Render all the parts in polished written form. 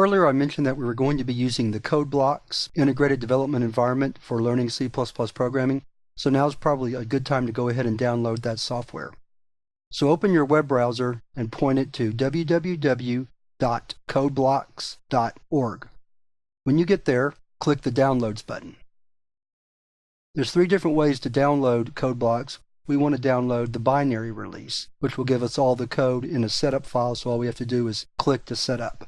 Earlier I mentioned that we were going to be using the Codeblocks integrated development environment for learning C++ programming, so now's probably a good time to go ahead and download that software. So open your web browser and point it to www.codeblocks.org. When you get there, click the Downloads button. There's 3 different ways to download Codeblocks. We want to download the binary release, which will give us all the code in a setup file, so all we have to do is click to set up.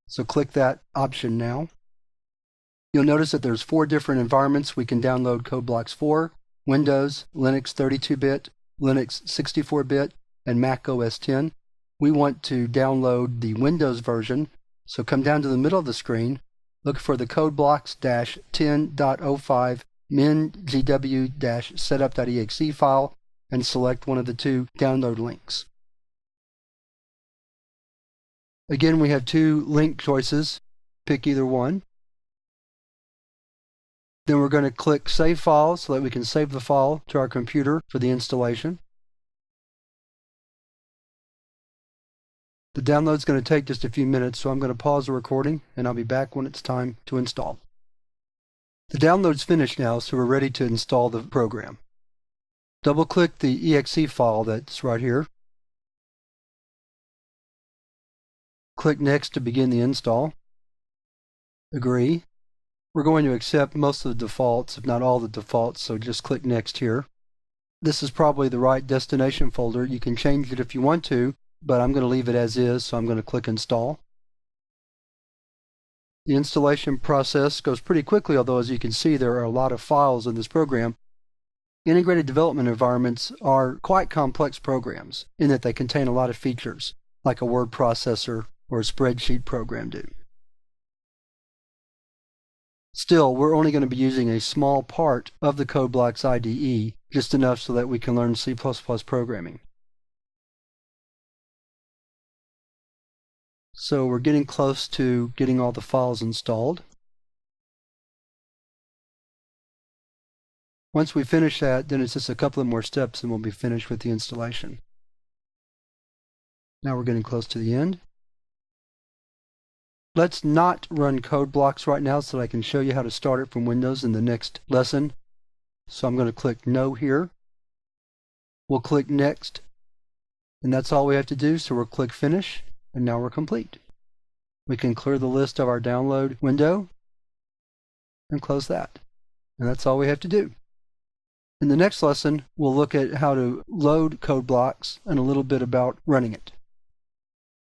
So click that option now. You'll notice that there's 4 different environments we can download Codeblocks for: Windows, Linux 32-bit, Linux 64-bit, and Mac OS X. We want to download the Windows version, so come down to the middle of the screen, look for the Codeblocks-10.05 min-gw-setup.exe file, and select one of the 2 download links. Again, we have 2 link choices. Pick either one. Then we're going to click Save File so that we can save the file to our computer for the installation. The download is going to take just a few minutes, so I'm going to pause the recording and I'll be back when it's time to install. The download's finished now, so we're ready to install the program. Double-click the exe file that's right here. Click Next to begin the install. Agree. We're going to accept most of the defaults, if not all the defaults, so just click Next here. This is probably the right destination folder. You can change it if you want to, but I'm going to leave it as is, so I'm going to click Install. The installation process goes pretty quickly, although as you can see there are a lot of files in this program. Integrated development environments are quite complex programs in that they contain a lot of features, like a word processor or a spreadsheet program do. Still, we're only going to be using a small part of the Codeblocks IDE, just enough so that we can learn C++ programming. So we're getting close to getting all the files installed. Once we finish that, then it's just a couple of more steps and we'll be finished with the installation. Now we're getting close to the end. Let's not run Codeblocks right now so that I can show you how to start it from Windows in the next lesson. So I'm going to click No here. We'll click Next. And that's all we have to do, so we'll click Finish, and now we're complete. We can clear the list of our download window and close that. And that's all we have to do. In the next lesson, we'll look at how to load Codeblocks and a little bit about running it.